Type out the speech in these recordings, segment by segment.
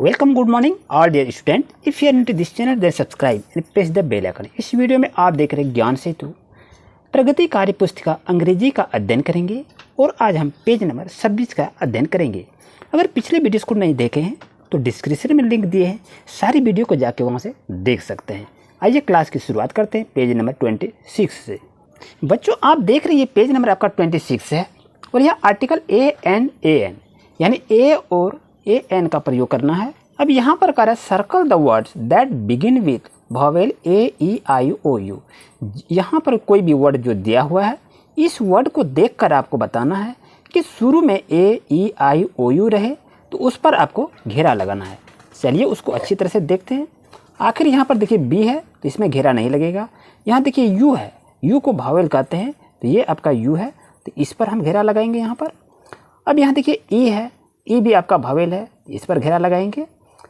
Welcome, good morning all dear student. If you are new to this channel then subscribe and press the bell icon. इस video में आप देख रहे हैं ज्ञान सेतु प्रगति कार्य पुस्तिका अंग्रेजी का अध्ययन करेंगे और आज हम पेज नंबर 26 का अध्ययन करेंगे। अगर पिछले वीडियोस को नहीं देखे हैं तो डिस्क्रिप्शन में लिंक दिए हैं, सारी वीडियो को जाके वहाँ से देख सकते हैं। आइए क्लास की शुरुआत करते हैं पेज नंबर 26 से। बच्चों आप देख रहे हैं पेज नंबर आपका 26 है और यह आर्टिकल AN यानी ए और AN का प्रयोग करना है। अब यहाँ पर कह रहा है circle the words that begin with vowel AEIOU। यहाँ पर कोई भी वर्ड जो दिया हुआ है इस वर्ड को देखकर आपको बताना है कि शुरू में AEIOU रहे तो उस पर आपको घेरा लगाना है। चलिए उसको अच्छी तरह से देखते हैं। आखिर यहाँ पर देखिए B है तो इसमें घेरा नहीं लगेगा। यहाँ देखिए U है, U को वॉवेल कहते हैं तो ये आपका U है तो इस पर हम घेरा लगाएंगे यहाँ पर। अब यहाँ देखिए E है, E भी आपका वॉवेल है, इस पर घेरा लगाएंगे।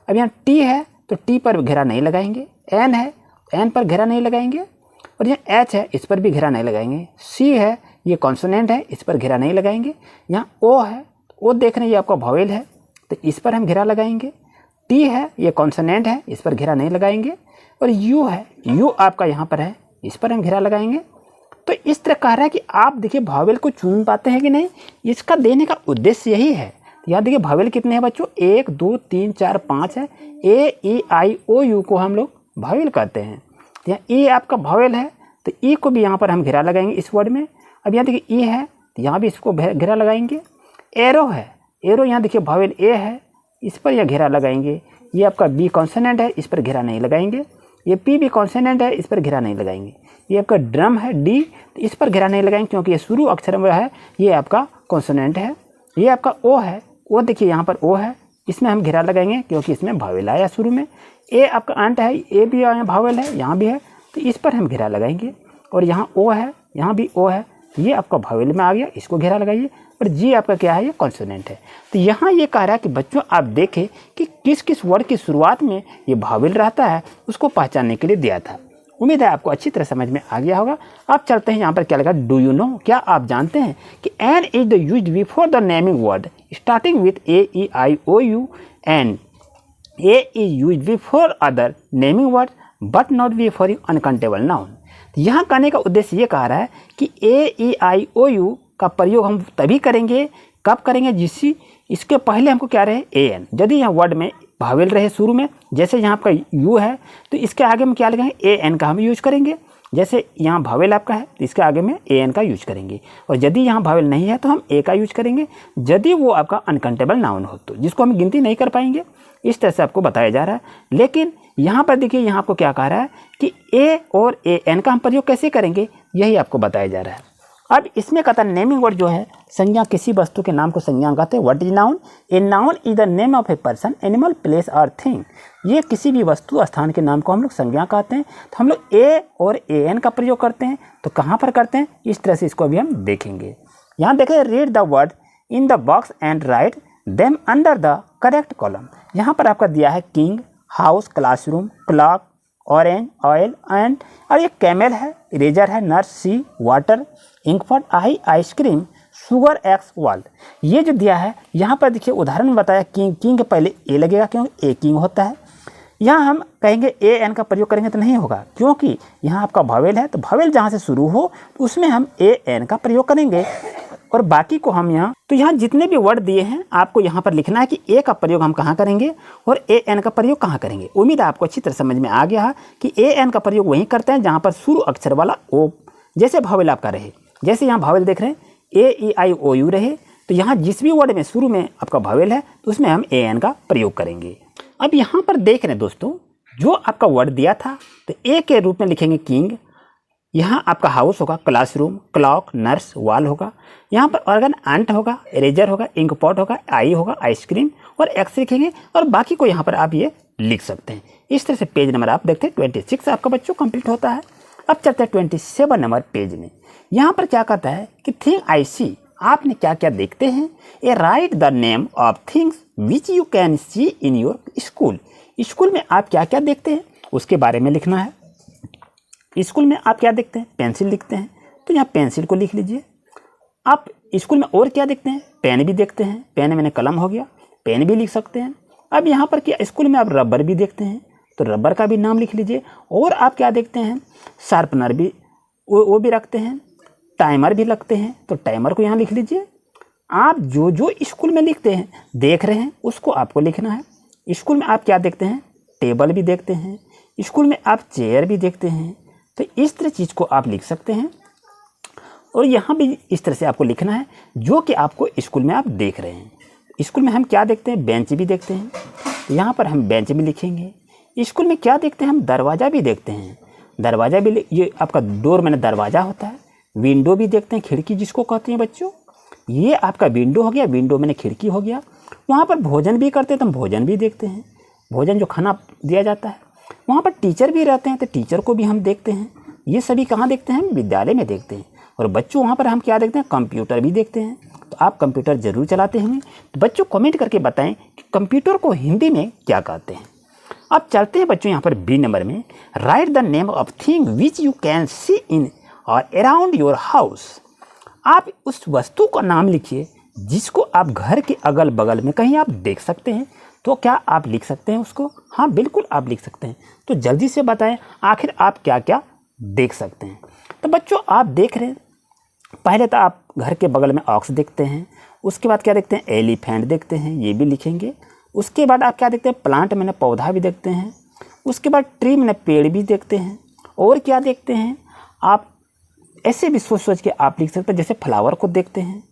अब यहाँ T है तो T पर घेरा नहीं लगाएंगे। N है N पर घेरा नहीं लगाएंगे और यहाँ H है इस पर भी घेरा नहीं लगाएंगे। C है ये कॉन्सोनेंट है, इस पर घेरा नहीं लगाएंगे। यहाँ O है, O देख रहे हैं ये आपका वॉवेल है तो इस पर हम घेरा लगाएंगे। T है ये कॉन्सोनेंट है, इस पर घेरा नहीं लगाएंगे। और U है, U आपका यहाँ पर है, इस पर हम घेरा लगाएंगे। तो इस तरह कह रहा है कि आप देखिए वॉवेल को चुन पाते हैं कि नहीं, इसका देने का उद्देश्य यही है। यहाँ देखिए वॉवेल कितने हैं बच्चों, 1 2 3 4 5 है। AEIOU को हम लोग वॉवेल कहते हैं। यहाँ E आपका वॉवेल है तो E को भी यहाँ पर हम घेरा लगाएंगे इस वर्ड में। अब यहाँ देखिए E है तो यहाँ भी इसको घेरा लगाएंगे। एरो है, एरो यहाँ देखिए वॉवेल A है, इस पर यह घेरा लगाएंगे। ये आपका B कॉन्सोनेंट है, इस पर घेरा नहीं लगाएंगे। ये P भी कॉन्सोनेंट है, इस पर घेरा नहीं लगाएंगे। ये आपका ड्रम है D तो इस पर घेरा नहीं लगाएंगे क्योंकि ये शुरू अक्षर में है, ये आपका कॉन्सोनेंट है। ये आपका O है, O देखिए यहाँ पर O है, इसमें हम घेरा लगाएंगे क्योंकि इसमें वॉवेल आया शुरू में। A आपका अंत है, A भी वॉवेल है, यहाँ भी है तो इस पर हम घेरा लगाएंगे। और यहाँ O है, यहाँ भी O है, ये आपका वॉवेल में आ गया, इसको घेरा लगाइए। और G आपका क्या है, ये कॉन्सोनेंट है। तो यहाँ ये कह रहा है कि बच्चों आप देखें कि किस किस वर्ड की शुरुआत में ये वॉवेल रहता है, उसको पहचानने के लिए दिया था। उम्मीद है आपको अच्छी तरह समझ में आ गया होगा। अब चलते हैं यहाँ पर क्या लगा, डू यू नो, क्या आप जानते हैं कि an is the used before the naming word starting with AEIOU and A is used before other naming word but not before uncountable noun. यहाँ कहने का उद्देश्य ये कह रहा है कि AEIOU का प्रयोग हम तभी करेंगे, कब करेंगे, इसके पहले हमको क्या रहे AN। यदि यहाँ वर्ड में वॉवेल रहे शुरू में, जैसे यहाँ आपका U है तो इसके आगे में क्या लगाएंगे, AN का हम यूज करेंगे। जैसे यहाँ वॉवेल आपका है तो इसके आगे में AN का यूज करेंगे। और यदि यहाँ वॉवेल नहीं है तो हम A का यूज करेंगे, यदि वो आपका अनकाउंटेबल नाउन हो तो, जिसको हम गिनती नहीं कर पाएंगे। इस तरह से आपको बताया जा रहा है। लेकिन यहाँ पर देखिए यहाँ आपको क्या कह रहा है कि A और AN का हम प्रयोग कैसे करेंगे, यही आपको बताया जा रहा है। अब इसमें कहता है नेमिंग वर्ड जो है, संज्ञा किसी वस्तु के नाम को संज्ञा कहते हैं। What is noun, a noun is the name of a person animal place और थिंग। ये किसी भी वस्तु स्थान के नाम को हम लोग संज्ञा कहते हैं। तो हम लोग A और AN का प्रयोग करते हैं। तो कहाँ पर करते हैं, इस तरह से इसको अभी हम देखेंगे। यहाँ देखें, read the word in the box and write them under the correct column. यहाँ पर आपका दिया है king, house, classroom, clock, orange, oil and, और ये कैमल है, इरेजर है, नर्स, सी, वाटर, इंकपॉट, आई, आइसक्रीम, शुगर, एक्स, वर्ल्ड। ये जो दिया है यहाँ पर देखिए उदाहरण में बताया किंग, किंग के पहले ए लगेगा क्योंकि ए किंग होता है। यहाँ हम कहेंगे AN का प्रयोग करेंगे तो नहीं होगा क्योंकि यहाँ आपका वॉवेल है तो वॉवेल जहाँ से शुरू हो तो उसमें हम AN का प्रयोग करेंगे और बाकी को हम यहाँ, तो यहाँ जितने भी वर्ड दिए हैं आपको यहाँ पर लिखना है कि A का प्रयोग हम कहाँ करेंगे और AN का प्रयोग कहाँ करेंगे। उम्मीद है आपको अच्छी तरह समझ में आ गया है कि AN का प्रयोग वहीं करते हैं जहाँ पर शुरू अक्षर वाला O जैसे वॉवेल आपका रहे। जैसे यहाँ वॉवेल देख रहे हैं AEIOU रहे तो यहाँ जिस भी वर्ड में शुरू में आपका वॉवेल है तो उसमें हम AN का प्रयोग करेंगे। अब यहाँ पर देख रहे हैं दोस्तों, जो आपका वर्ड दिया था तो A के रूप में लिखेंगे किंग, यहाँ आपका हाउस होगा, क्लासरूम, क्लॉक, नर्स, वॉल होगा, यहाँ पर ऑर्गन अंट होगा, इरेजर होगा, इंकपॉट होगा, आई होगा, आइसक्रीम और एक्स लिखेंगे और बाकी को यहाँ पर आप ये लिख सकते हैं। इस तरह से पेज नंबर आप देखते हैं 26 आपका बच्चों कंप्लीट होता है। अब चलते हैं 27 नंबर पेज में। यहाँ पर क्या कहता है कि थिंग आई सी, आपने क्या क्या देखते हैं। A write the name of things which you can see in your school. School में आप क्या क्या देखते हैं उसके बारे में लिखना है। स्कूल में आप क्या देखते हैं, पेंसिल लिखते हैं तो यहाँ पेंसिल को लिख लीजिए। आप स्कूल में और क्या देखते हैं, पेन भी देखते हैं, पेन मैंने कलम हो गया, पेन भी लिख सकते हैं। अब यहाँ पर क्या स्कूल में आप रबर भी देखते हैं तो रबर का भी नाम लिख लीजिए। और आप क्या देखते हैं, शार्पनर भी वो भी रखते हैं, टाइमर भी लगते हैं तो टाइमर को यहाँ लिख लीजिए। आप जो जो स्कूल में लिखते हैं देख रहे हैं उसको आपको लिखना है। स्कूल में आप क्या देखते हैं, टेबल भी देखते हैं, स्कूल में आप चेयर भी देखते हैं। तो इस तरह चीज़ को आप लिख सकते हैं। और यहाँ भी इस तरह से आपको लिखना है जो कि आपको स्कूल में आप देख रहे हैं। स्कूल में हम क्या देखते हैं, बेंच भी देखते हैं तो यहाँ पर हम बेंच भी लिखेंगे। स्कूल में क्या देखते हैं, हम दरवाज़ा भी देखते हैं, दरवाज़ा भी, ये आपका डोर मैंने दरवाज़ा होता है। विंडो भी देखते हैं, खिड़की जिसको कहते हैं बच्चों, ये आपका विंडो हो गया, विंडो मैंने खिड़की हो गया। वहाँ पर भोजन भी करते हैं तो हम भोजन भी देखते हैं, भोजन जो खाना दिया जाता है। वहाँ पर टीचर भी रहते हैं तो टीचर को भी हम देखते हैं। ये सभी कहाँ देखते हैं, हम विद्यालय में देखते हैं। और बच्चों वहाँ पर हम क्या देखते हैं, कंप्यूटर भी देखते हैं। तो आप कंप्यूटर ज़रूर चलाते होंगे। तो बच्चों कमेंट करके बताएं कि कंप्यूटर को हिंदी में क्या कहते हैं। अब चलते हैं बच्चों यहाँ पर बी नंबर में, write the name of thing which you can see in और अराउंड योर हाउस। आप उस वस्तु का नाम लिखिए जिसको आप घर के अगल बगल में कहीं आप देख सकते हैं। तो क्या आप लिख सकते हैं उसको? हाँ बिल्कुल आप लिख सकते हैं। तो जल्दी से बताएं आखिर आप क्या क्या देख सकते हैं। तो बच्चों आप देख रहे हैं, पहले तो आप घर के बगल में ऑक्स देखते हैं, उसके बाद क्या देखते हैं, एलिफेंट देखते हैं, ये भी लिखेंगे। उसके बाद आप क्या देखते हैं, प्लांट मैंने पौधा भी देखते हैं। उसके बाद ट्री मैंने पेड़ भी देखते हैं। और क्या देखते हैं, आप ऐसे भी सोच सोच के आप लिख सकते हैं, जैसे फ्लावर को देखते हैं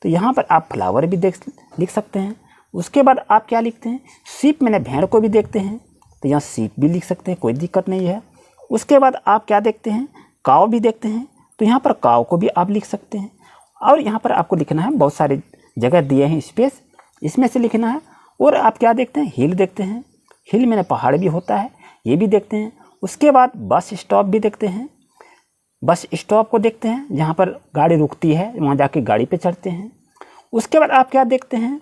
तो यहाँ पर आप फ्लावर भी लिख सकते हैं। उसके बाद आप क्या लिखते हैं, सीप मैंने भेड़ को भी देखते हैं तो यहाँ सीप भी लिख सकते हैं, कोई दिक्कत नहीं है। उसके बाद आप क्या देखते हैं, काव भी देखते हैं तो यहाँ पर काव को भी आप लिख सकते हैं। और यहाँ पर आपको लिखना है, बहुत सारे जगह दिए हैं स्पेस, इसमें से लिखना है। और आप क्या देखते हैं, हिल देखते हैं, हिल मैंने पहाड़ भी होता है, ये भी देखते हैं। उसके बाद बस स्टॉप भी देखते हैं, बस स्टॉप को देखते हैं, जहाँ पर गाड़ी रुकती है वहाँ जाके गाड़ी पे चढ़ते हैं। उसके बाद आप क्या देखते हैं,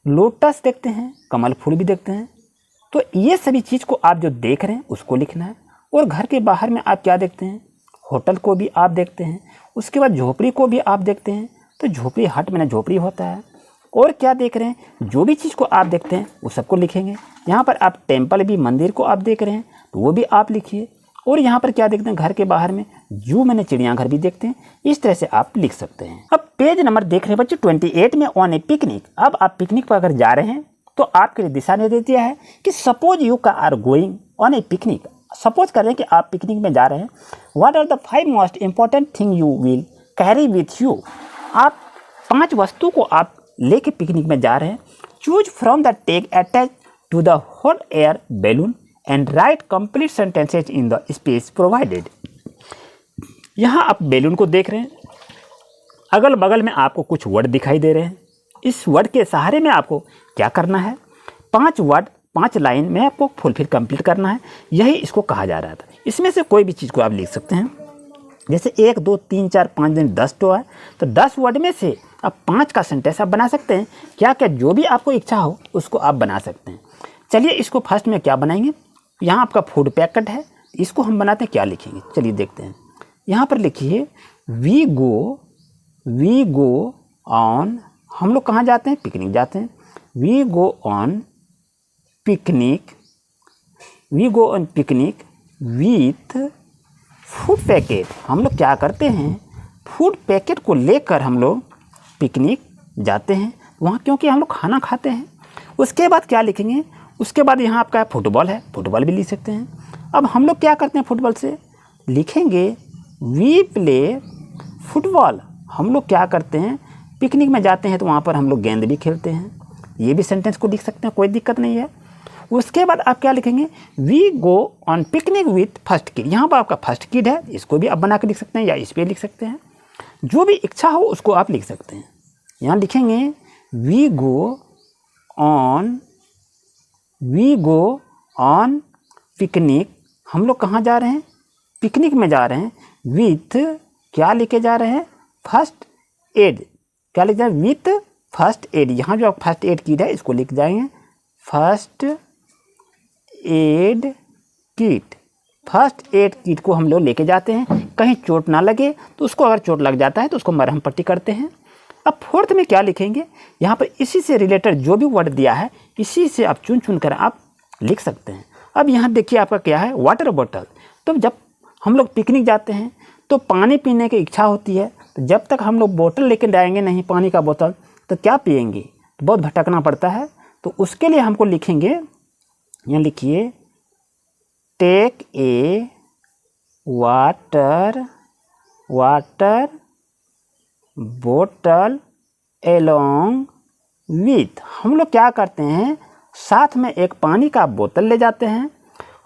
लोटस देखते हैं, कमल फूल भी देखते हैं। तो ये सभी चीज़ को आप जो देख रहे हैं उसको लिखना है। और घर के बाहर में आप क्या देखते हैं, होटल को भी आप देखते हैं। उसके बाद झोपड़ी को भी आप देखते हैं तो झोपड़ी हट मैंने झोपड़ी होता है। और क्या देख रहे हैं, जो भी चीज़ को आप देखते हैं वो सबको लिखेंगे। यहाँ पर आप टेम्पल भी, मंदिर को आप देख रहे हैं तो वो भी आप लिखिए। और यहाँ पर क्या देखते हैं, घर के बाहर में जू मैंने चिड़ियाघर भी देखते हैं। इस तरह से आप लिख सकते हैं। अब पेज नंबर देख रहे हैं बच्चों 28 में, ऑन ए पिकनिक। अब आप पिकनिक पर अगर जा रहे हैं तो आपके लिए दिशा निर्देश दिया है कि suppose you are going on a picnic. Suppose कर रहे हैं कि आप पिकनिक में जा रहे हैं। What are the 5 most important thing you will carry with you. आप 5 वस्तु को आप लेके पिकनिक में जा रहे हैं। Choose from the tag attach to the hot air balloon and write complete sentences in the space provided. यहाँ आप बैलून को देख रहे हैं, अगल बगल में आपको कुछ वर्ड दिखाई दे रहे हैं। इस वर्ड के सहारे में आपको क्या करना है, 5 वर्ड 5 लाइन में आपको फुलफिल कंप्लीट करना है। यही इसको कहा जा रहा था। इसमें से कोई भी चीज़ को आप लिख सकते हैं, जैसे 1 2 3 4 5 दिन 10 तो है तो 10 वर्ड में से आप 5 का सेंटेंस आप बना सकते हैं। क्या क्या जो भी आपको इच्छा हो उसको आप बना सकते हैं। चलिए इसको फर्स्ट में क्या बनाएंगे, यहाँ आपका फूड पैकेट है, इसको हम बनाते हैं, क्या लिखेंगे चलिए देखते हैं। यहाँ पर लिखिए वी गो ऑन, हम लोग कहाँ जाते हैं, पिकनिक जाते हैं। We go on picnic with food packet. हम लोग क्या करते हैं, फूड पैकेट को लेकर हम लोग पिकनिक जाते हैं वहाँ, क्योंकि हम लोग खाना खाते हैं। उसके बाद क्या लिखेंगे, उसके बाद यहाँ आपका फुटबॉल है, फुटबॉल भी लिख सकते हैं। अब हम लोग क्या करते हैं, फुटबॉल से लिखेंगे वी प्ले फुटबॉल। हम लोग क्या करते हैं, पिकनिक में जाते हैं तो वहाँ पर हम लोग गेंद भी खेलते हैं। ये भी सेंटेंस को लिख सकते हैं, कोई दिक्कत नहीं है। उसके बाद आप क्या लिखेंगे, we go on picnic with first kid. यहाँ पर आपका फर्स्ट किड है, इसको भी आप बना के लिख सकते हैं या इस पर लिख सकते हैं, जो भी इच्छा हो उसको आप लिख सकते हैं। यहाँ लिखेंगे वी गो ऑन पिकनिक। हम लोग कहाँ जा रहे हैं, पिकनिक में जा रहे हैं। विथ क्या लेके जा रहे हैं, फर्स्ट एड। क्या लिख जाए, विथ फर्स्ट एड। यहाँ जो फर्स्ट एड किट है इसको लिख जाएंगे first aid kit. First aid kit को हम लोग लेके जाते हैं, कहीं चोट ना लगे तो उसको, अगर चोट लग जाता है तो उसको मरहम पट्टी करते हैं। अब फोर्थ में क्या लिखेंगे, यहाँ पर इसी से रिलेटेड जो भी वर्ड दिया है इसी से आप चुन चुन कर आप लिख सकते हैं। अब यहाँ देखिए आपका क्या है, वाटर बॉटल। तो जब हम लोग पिकनिक जाते हैं तो पानी पीने की इच्छा होती है, तो जब तक हम लोग बोतल लेकर जाएंगे नहीं पानी का बोतल तो क्या पिएंगे, तो बहुत भटकना पड़ता है। तो उसके लिए हमको लिखेंगे, यहाँ लिखिए टेक ए वाटर बोतल एलोंग विथ। हम लोग क्या करते हैं, साथ में एक पानी का बोतल ले जाते हैं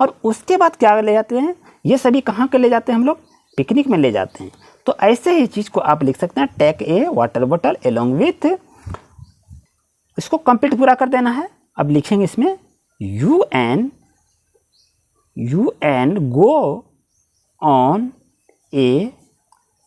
और उसके बाद क्या ले जाते हैं, ये सभी कहाँ के ले जाते हैं, हम लोग पिकनिक में ले जाते हैं। तो ऐसे ही चीज़ को आप लिख सकते हैं, टेक ए वाटर बोतल एलोंग विथ। इसको कंप्लीट पूरा कर देना है। अब लिखेंगे इसमें you and go on a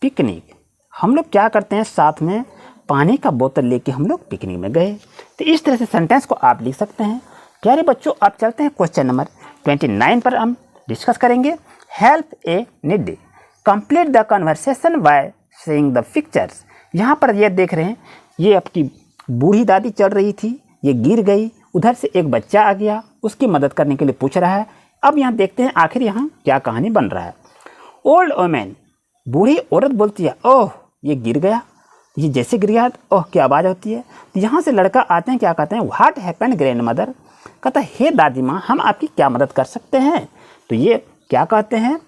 picnic. हम लोग क्या करते हैं, साथ में पानी का बोतल लेके हम लोग पिकनिक में गए। तो इस तरह से सेंटेंस को आप लिख सकते हैं। प्यारे बच्चों, आप चलते हैं क्वेश्चन नंबर 29 पर हम डिस्कस करेंगे। Help A needy, complete the conversation by saying the pictures. यहाँ पर ये देख रहे हैं, ये आपकी बूढ़ी दादी चल रही थी, ये गिर गई, उधर से एक बच्चा आ गया, उसकी मदद करने के लिए पूछ रहा है। अब यहाँ देखते हैं आखिर यहाँ क्या कहानी बन रहा है। ओल्ड वुमेन, बूढ़ी औरत बोलती है, ओह ये गिर गया, ये जैसे गिर गया ओह क्या आवाज़ होती है। तो यहाँ से लड़का आते हैं, क्या कहते हैं, व्हाट हैपेंड ग्रैंड मदर। कहता है हे दादी माँ, हम आपकी क्या मदद कर सकते हैं। तो ये क्या कहते हैं,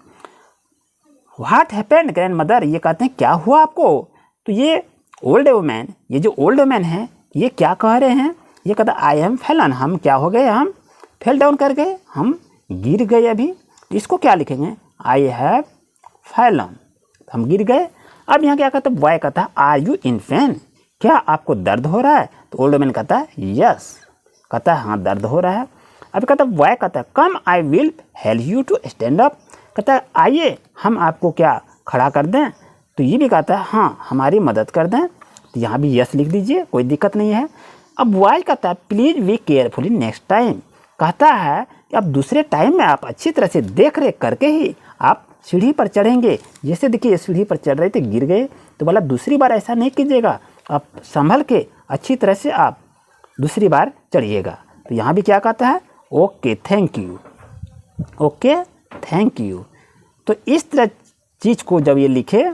व्हाट हैपेंड ग्रैंड मदर, ये कहते हैं क्या हुआ आपको। तो ये ओल्ड वुमेन, ये जो ओल्ड वुमेन है ये क्या कह रहे हैं, ये कहता आई एम फैलन, हम क्या हो गए, हम फेल डाउन कर गए, हम गिर गए अभी। तो इसको क्या लिखेंगे, आई हैव फैलन, हम गिर गए। अब यहाँ क्या कहता है, बॉय कहता है आर यू इन पेन, क्या आपको दर्द हो रहा है। तो ओल्ड मैन कहता है यस, कहता है हाँ दर्द हो रहा है। अब कहता है बॉय कहता है come I will help you to stand up, कहता है आइए हम आपको क्या खड़ा कर दें। तो ये भी कहता है हाँ हमारी मदद कर दें। तो यहाँ भी यस लिख दीजिए, कोई दिक्कत नहीं है। अब बॉय कहता है please be carefully next time, कहता है कि अब दूसरे टाइम में आप अच्छी तरह से देख रेख करके ही आप सीढ़ी पर चढ़ेंगे। जैसे देखिए सीढ़ी पर चढ़ रहे थे, गिर गए, तो बोला दूसरी बार ऐसा नहीं कीजिएगा, आप संभल के अच्छी तरह से आप दूसरी बार चढ़िएगा। तो यहाँ भी क्या कहता है, okay thank you, okay thank you. तो इस तरह चीज़ को जब ये लिखे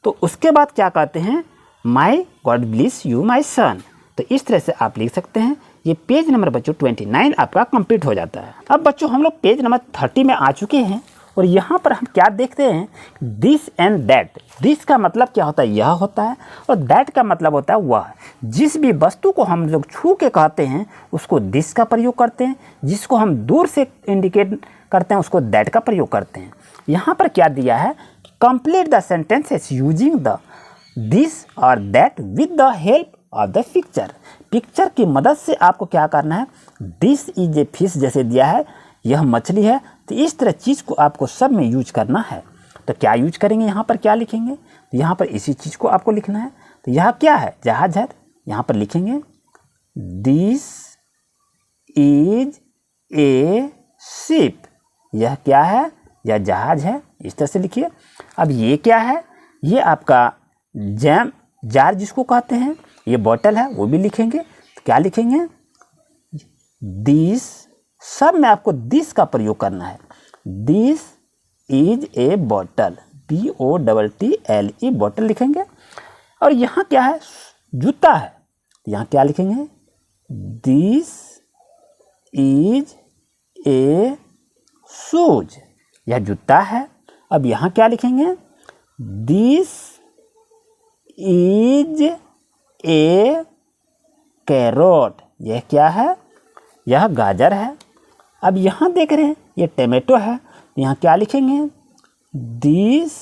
तो उसके बाद क्या कहते हैं, माई गॉड ब्लेस यू माई सन। तो इस तरह से आप लिख सकते हैं। ये पेज नंबर बच्चों 29 आपका कंप्लीट हो जाता है। अब बच्चों हम लोग पेज नंबर 30 में आ चुके हैं और यहाँ पर हम क्या देखते हैं, दिस एंड दैट। दिस का मतलब क्या होता है, यह होता है, और दैट का मतलब होता है वह। जिस भी वस्तु को हम लोग छू के कहते हैं उसको दिस का प्रयोग करते हैं, जिसको हम दूर से इंडिकेट करते हैं उसको दैट का प्रयोग करते हैं। यहाँ पर क्या दिया है, complete the sentences using the this और that with the help of the picture. Picture की मदद से आपको क्या करना है, दिस इज ए फिश जैसे दिया है, यह मछली है, तो इस तरह चीज़ को आपको सब में यूज करना है। तो क्या यूज करेंगे, यहाँ पर क्या लिखेंगे, तो यहाँ पर इसी चीज़ को आपको लिखना है। तो यह क्या है, जहाज है, यहाँ पर लिखेंगे दिस इज ए शिप, यह क्या है, यह जहाज है, इस तरह से लिखिए। अब ये क्या है, ये आपका जैम जार जिसको कहते हैं, ये बॉटल है, वो भी लिखेंगे। तो क्या लिखेंगे, दिस, सब में आपको दिस का प्रयोग करना है। This is a bottle, BOTTLE bottle लिखेंगे। और यहाँ क्या है, जूता है, यहाँ क्या लिखेंगे, दिस इज ए शूज, यह जूता है। अब यहाँ क्या लिखेंगे, दिस इज ए कैरोट, यह क्या है, यह गाजर है। अब यहाँ देख रहे हैं ये टमाटो है, यहाँ क्या लिखेंगे, दिस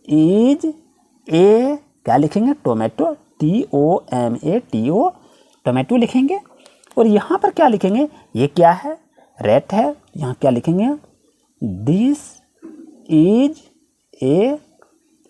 इज ए, क्या लिखेंगे, टोमेटो, TOMATO, टोमेटो लिखेंगे। और यहाँ पर क्या लिखेंगे, ये क्या है, रेट है, यहाँ क्या लिखेंगे, दिस इज ए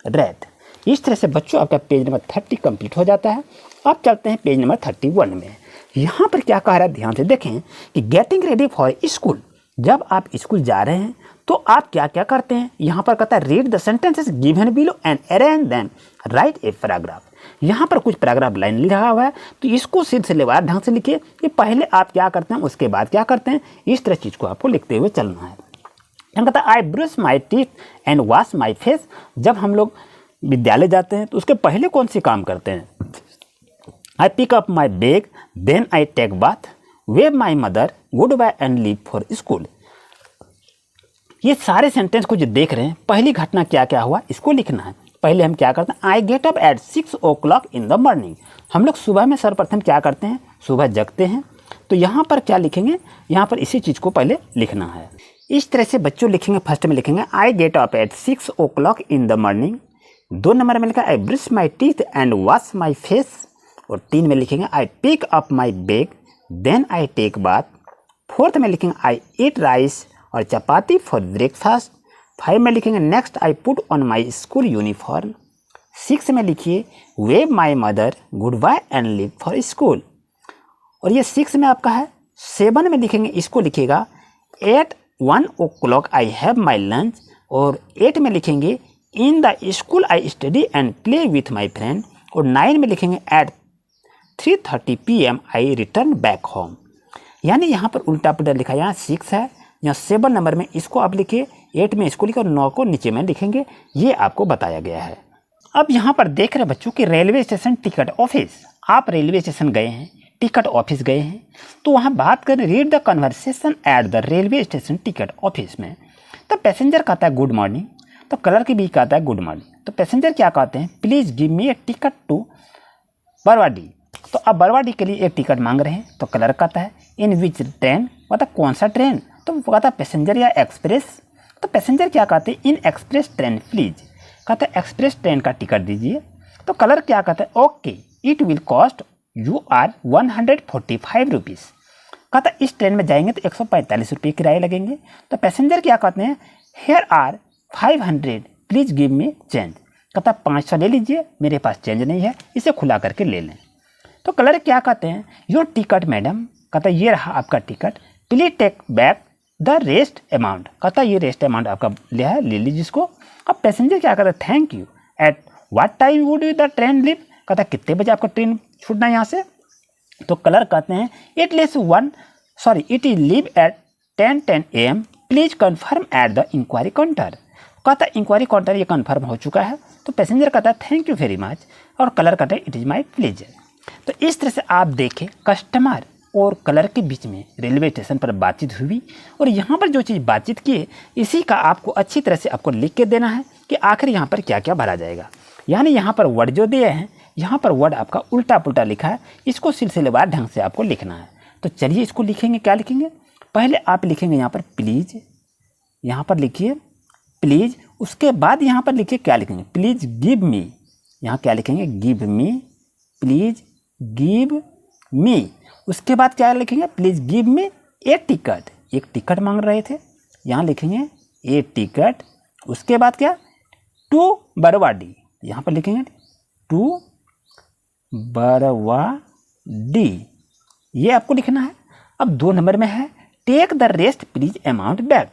रेट। इस तरह से बच्चों आपका पेज नंबर 30 कंप्लीट हो जाता है। अब चलते हैं पेज नंबर 31 में। यहाँ पर क्या कह रहा है, ध्यान से देखें कि गेटिंग रेडी फॉर स्कूल, जब आप स्कूल जा रहे हैं तो आप क्या क्या करते हैं। यहाँ पर कहता है read the sentences given below and arrange them, right a paragraph. यहाँ पर कुछ पैराग्राफ लाइन लिखा हुआ है, तो इसको सिलसिलेवार ढंग से लिखिए कि पहले आप क्या करते हैं उसके बाद क्या करते हैं, इस तरह चीज़ को आपको लिखते हुए चलना है। कहता है I brush my teeth and wash my face. जब हम लोग विद्यालय जाते हैं तो उसके पहले कौन सी काम करते हैं, I pick up my bag then I take bath wave my mother good bye and leave for school. ये सारे सेंटेंस को जो देख रहे हैं, पहली घटना क्या क्या हुआ इसको लिखना है। पहले हम क्या करते हैं, आई get up at 6 o'clock in the morning. हम लोग सुबह में सर्वप्रथम क्या करते हैं, सुबह जगते हैं। तो यहाँ पर क्या लिखेंगे, यहाँ पर इसी चीज़ को पहले लिखना है। इस तरह से बच्चों लिखेंगे। फर्स्ट में लिखेंगे I get up at 6 o'clock in the morning. 2 number में लिखा I brush my teeth and wash my face. और 3 में लिखेंगे I pick up my bag then I take bath. 4th में लिखेंगे आई ईट राइस और चपाती फॉर ब्रेकफास्ट। 5 में लिखेंगे next I put on my school uniform. 6 में लिखिए wave my mother good bye and leave for school. और ये 6 में आपका है। 7 में लिखेंगे, इसको लिखिएगा at 1 o'clock I have my lunch. और 8 में लिखेंगे in the school I study and play with my friend. और 9 में लिखेंगे at 3:30 PM I return back home. यानी यहाँ पर उल्टा पुल्टा लिखा है, यहाँ 6 है, यहाँ 7 नंबर में इसको आप लिखिए, 8 में इसको लिखिए और 9 को नीचे में लिखेंगे। ये आपको बताया गया है। अब यहाँ पर देख रहे बच्चों कि रेलवे स्टेशन टिकट ऑफिस, आप रेलवे स्टेशन गए हैं, टिकट ऑफिस गए हैं, तो वहाँ बात करें read the conversation at the railway station ticket office में। तो पैसेंजर कहता है गुड मॉर्निंग, तो क्लर्क भी कहता है गुड मॉर्निंग। तो पैसेंजर क्या कहते हैं, please give me a ticket to Barwadi. तो अब बरवाडी के लिए एक टिकट मांग रहे हैं। तो क्लर्क कहता है इन विच ट्रेन, मतलब कौन सा ट्रेन। तो वो कहता है पैसेंजर या एक्सप्रेस। तो पैसेंजर क्या कहते हैं, इन एक्सप्रेस ट्रेन प्लीज। कहता है एक्सप्रेस ट्रेन का टिकट दीजिए। तो क्लर्क क्या कहता है, okay it will cost you R 145 rupees. कहता है इस ट्रेन में जाएंगे तो 145 रुपये किराए लगेंगे। तो पैसेंजर क्या कहते हैं, here are 500 please give me change. कहता है 500 ले लीजिए, मेरे पास चेंज नहीं है, इसे खुला करके ले लें। तो क्लर्क क्या कहते हैं, योर टिकट मैडम। कहता है ये रहा आपका ticket, please take back the rest amount. कहता है ये रेस्ट अमाउंट आपका लिया है, ले लीजिए इसको। अब पैसेंजर क्या कहता है, thank you at what time would you the train leave. कहता है कितने बजे आपका ट्रेन छूटना है यहाँ से। तो क्लर्क कहते हैं it is leave at 10:10 AM please confirm at the inquiry counter. कहता है इंक्वायरी काउंटर ये कन्फर्म हो चुका है। तो पैसेंजर कहता है थैंक यू वेरी मच और क्लर्क कहता है इट इज़ माई प्लेजर। तो इस तरह से आप देखें कस्टमर और क्लर्क के बीच में रेलवे स्टेशन पर बातचीत हुई और यहाँ पर जो चीज़ बातचीत की है इसी का आपको अच्छी तरह से आपको लिख के देना है कि आखिर यहाँ पर क्या क्या भरा जाएगा। यानी यहाँ पर वर्ड जो दिए हैं, यहाँ पर वर्ड आपका उल्टा पुल्टा लिखा है, इसको सिलसिलेवार ढंग से आपको लिखना है। तो चलिए इसको लिखेंगे। क्या लिखेंगे, पहले आप लिखेंगे यहाँ पर प्लीज़, यहाँ पर लिखिए प्लीज़। उसके बाद यहाँ पर लिखिए क्या लिखेंगे, प्लीज़ गिव मी। यहाँ क्या लिखेंगे, गिव मी, प्लीज़ गिव मी। उसके बाद क्या लिखेंगे, please give me a ticket. एक टिकट मांग रहे थे, यहाँ लिखेंगे ए टिकट। उसके बाद क्या, टू बरवाडी, यहाँ पर लिखेंगे टू बरवाडी, ये आपको लिखना है। अब 2 नंबर में है take the rest please amount back.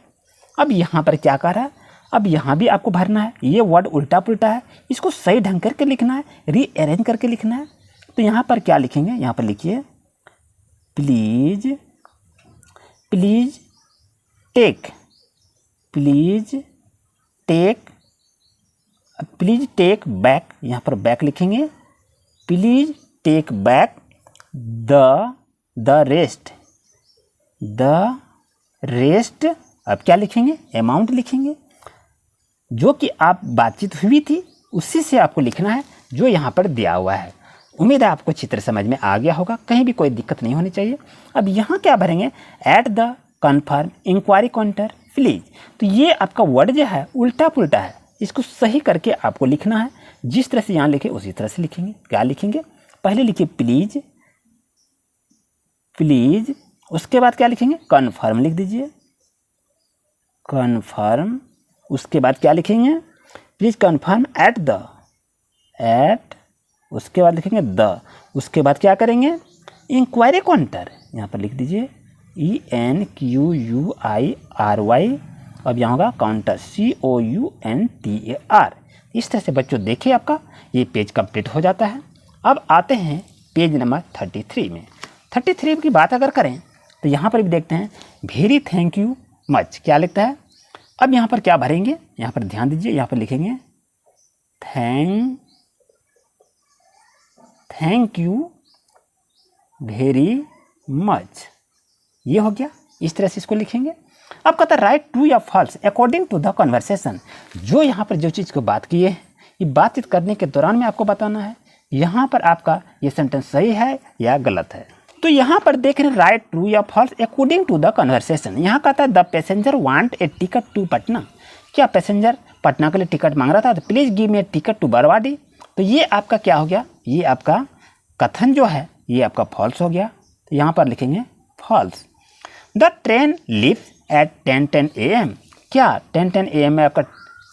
अब यहाँ पर क्या कर रहा है, अब यहाँ भी आपको भरना है। ये वर्ड उल्टा पुल्टा है, इसको सही ढंग करके लिखना है, रीअरेंज करके लिखना है। तो यहाँ पर क्या लिखेंगे, यहाँ पर लिखिए please take, please take back. यहाँ पर बैक लिखेंगे, please take back the rest. अब क्या लिखेंगे, अमाउंट लिखेंगे। जो कि आप बातचीत हुई थी उसी से आपको लिखना है जो यहाँ पर दिया हुआ है। उम्मीद है आपको चित्र समझ में आ गया होगा, कहीं भी कोई दिक्कत नहीं होनी चाहिए। अब यहाँ क्या भरेंगे, at the confirm inquiry counter please. तो ये आपका वर्ड जो है उल्टा पुल्टा है, इसको सही करके आपको लिखना है। जिस तरह से यहाँ लिखे उसी तरह से लिखेंगे। क्या लिखेंगे, पहले लिखिए प्लीज, उसके बाद क्या लिखेंगे, कन्फर्म लिख दीजिए, कन्फर्म। उसके बाद क्या लिखेंगे, प्लीज कन्फर्म एट, उसके बाद लिखेंगे द। उसके बाद क्या करेंगे, इंक्वायरी काउंटर, यहाँ पर लिख दीजिए ENQUIRY। अब यहाँ होगा काउंटर COUNTAR। इस तरह से बच्चों देखिए आपका ये पेज कंप्लीट हो जाता है। अब आते हैं पेज नंबर 33 में। 33 की बात अगर करें तो यहाँ पर भी देखते हैं वेरी थैंक यू मच क्या लिखता है। अब यहाँ पर क्या भरेंगे, यहाँ पर ध्यान दीजिए, यहाँ पर लिखेंगे थैंक यू वेरी मच, ये हो गया। इस तरह से इसको लिखेंगे। अब कहता है राइट ट्रू या false according to the conversation. जो यहाँ पर जो चीज़ को बात की है, ये बातचीत करने के दौरान में आपको बताना है यहाँ पर आपका ये सेंटेंस सही है या गलत है। तो यहाँ पर देख रहे हैं राइट ट्रू या false according to the conversation. यहाँ कहता है the passenger want a ticket to Patna. क्या पैसेंजर पटना के लिए टिकट मांग रहा था? तो please give me a ticket to Barwadi. तो ये आपका क्या हो गया, ये आपका कथन जो है ये आपका फॉल्स हो गया। तो यहाँ पर लिखेंगे false. The train leaves at 10:10 AM। क्या 10:10 AM में आपका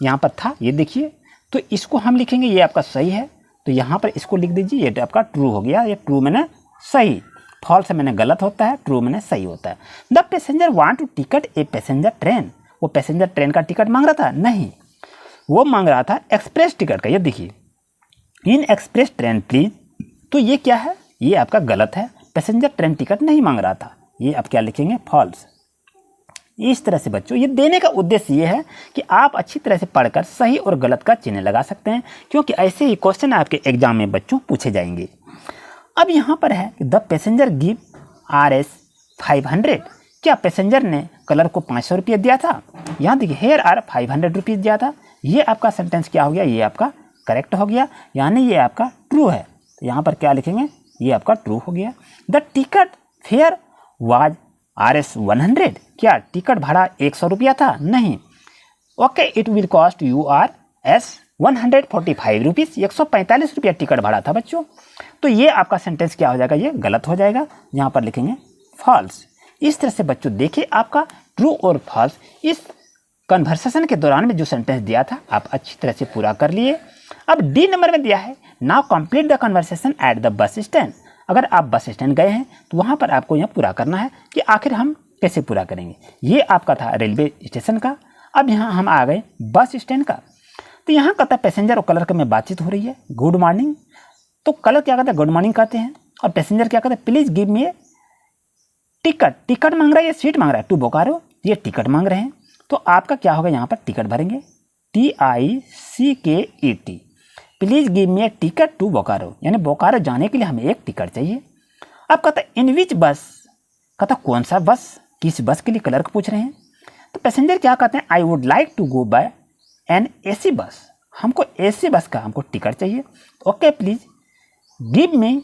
यहाँ पर था, ये देखिए। तो इसको हम लिखेंगे ये आपका सही है। तो यहाँ पर इसको लिख दीजिए, ये आपका ट्रू हो गया। ये ट्रू मैंने सही, फॉल्स मैंने गलत होता है, ट्रू मैंने सही होता है। The passenger want to ticket a passenger train. वो पैसेंजर ट्रेन का टिकट मांग रहा था? नहीं, वो मांग रहा था एक्सप्रेस टिकट का। ये देखिए इन एक्सप्रेस ट्रेन प्लीज। तो ये क्या है, ये आपका गलत है। पैसेंजर ट्रेन टिकट नहीं मांग रहा था, ये आप क्या लिखेंगे फॉल्स। इस तरह से बच्चों ये देने का उद्देश्य ये है कि आप अच्छी तरह से पढ़कर सही और गलत का चिन्ह लगा सकते हैं, क्योंकि ऐसे ही क्वेश्चन आपके एग्जाम में बच्चों पूछे जाएंगे। अब यहाँ पर है कि द पैसेंजर गिव RS 500। क्या पैसेंजर ने कलर को 500 रुपये दिया था? यहाँ देखिए हेयर आर 500 रुपीज़ दिया था। ये आपका सेंटेंस क्या हो गया, ये आपका करेक्ट हो गया, यानी ये आपका ट्रू है। तो यहाँ पर क्या लिखेंगे, ये आपका ट्रू हो गया। The ticket fair was RS 100। क्या टिकट भाड़ा 100 रुपया था? नहीं। Okay it will cost URS 145 rupees. 145 रुपया टिकट भाड़ा था बच्चों। तो ये आपका सेंटेंस क्या हो जाएगा, ये गलत हो जाएगा। यहाँ पर लिखेंगे फॉल्स। इस तरह से बच्चों देखिए आपका ट्रू और फॉल्स इस कन्वर्सेशन के दौरान में जो सेंटेंस दिया था आप अच्छी तरह से पूरा कर लिए। अब डी नंबर में दिया है now complete the conversation at the bus stand. अगर आप बस स्टैंड गए हैं तो वहाँ पर आपको यह पूरा करना है कि आखिर हम कैसे पूरा करेंगे। ये आपका था रेलवे स्टेशन का। अब यहाँ हम आ गए बस स्टैंड का। तो यहाँ कहता है पैसेंजर और कलर में बातचीत हो रही है, गुड मॉर्निंग। तो कलर क्या कहते हैं, गुड मॉर्निंग कहते हैं, और पैसेंजर क्या कहते हैं, please give me a ticket. Ticket मांग रहा है, ये सीट मांग रहा है, टू बोकारो, ये टिकट मांग रहे हैं। तो आपका क्या होगा, यहाँ पर टिकट भरेंगे TICKET। Please give me a ticket to Bokaro, यानी बोकारो जाने के लिए हमें एक टिकट चाहिए। अब कहता है इन विच बस, कहता कौन सा बस, किस बस के लिए कलर को पूछ रहे हैं। तो पैसेंजर क्या कहते हैं, I would like to go by an AC bus. हमको AC बस का हमको टिकट चाहिए। Okay please give me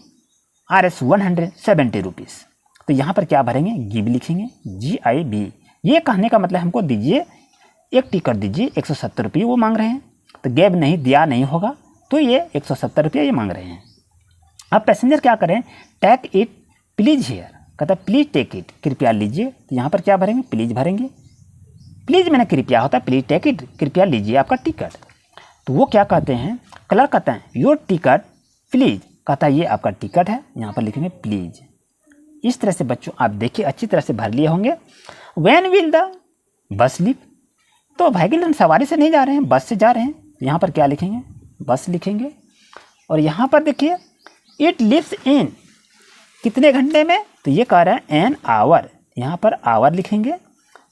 RS 170 rupees. तो यहाँ पर क्या भरेंगे, गिव लिखेंगे GIV। ये कहने का मतलब हमको दीजिए एक टिकट दीजिए, 170 रुपये वो मांग रहे हैं। तो गेब नहीं, दिया नहीं होगा, तो ये 170 रुपये ये मांग रहे हैं। अब पैसेंजर क्या करें, टेक इट प्लीज़ हियर, कहता है प्लीज़ टेक इट, कृपया लीजिए। तो यहाँ पर क्या भरेंगे, प्लीज़ भरेंगे। प्लीज़ मैंने कृपया होता है, प्लीज़ टेक इट, कृपया लीजिए आपका टिकट। तो वो क्या कहते हैं, कलर कहते हैं योर टिकट प्लीज़, कहता है ये आपका टिकट है, यहाँ पर लिखेंगे प्लीज़। इस तरह से बच्चों आप देखिए अच्छी तरह से भर लिए होंगे। When will the bus leave, तो भाईगिल सवारी से नहीं जा रहे हैं, बस से जा रहे हैं। यहाँ पर क्या लिखेंगे, बस लिखेंगे। और यहाँ पर देखिए इट लिव्स इन, कितने घंटे में, तो ये कह रहा है एन आवर, यहाँ पर आवर लिखेंगे,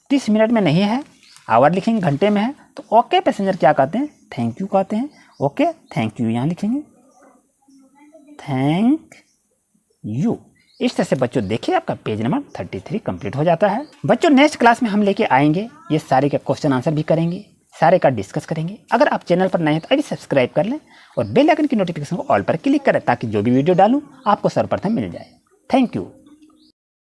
30 मिनट में नहीं है, आवर लिखेंगे, घंटे में है। तो ओके पैसेंजर क्या कहते हैं, थैंक यू कहते हैं। ओके थैंक यू यहाँ लिखेंगे, थैंक यू। इस तरह से बच्चों देखिए आपका पेज नंबर 33 कंप्लीट हो जाता है। बच्चों नेक्स्ट क्लास में हम लेके आएंगे, ये सारे का क्वेश्चन आंसर भी करेंगे, सारे का डिस्कस करेंगे। अगर आप चैनल पर नए हैं तो अभी सब्सक्राइब कर लें और बेल आइकन की नोटिफिकेशन को ऑल पर क्लिक करें, ताकि जो भी वीडियो डालूं आपको सर्वप्रथम मिल जाए। Thank you.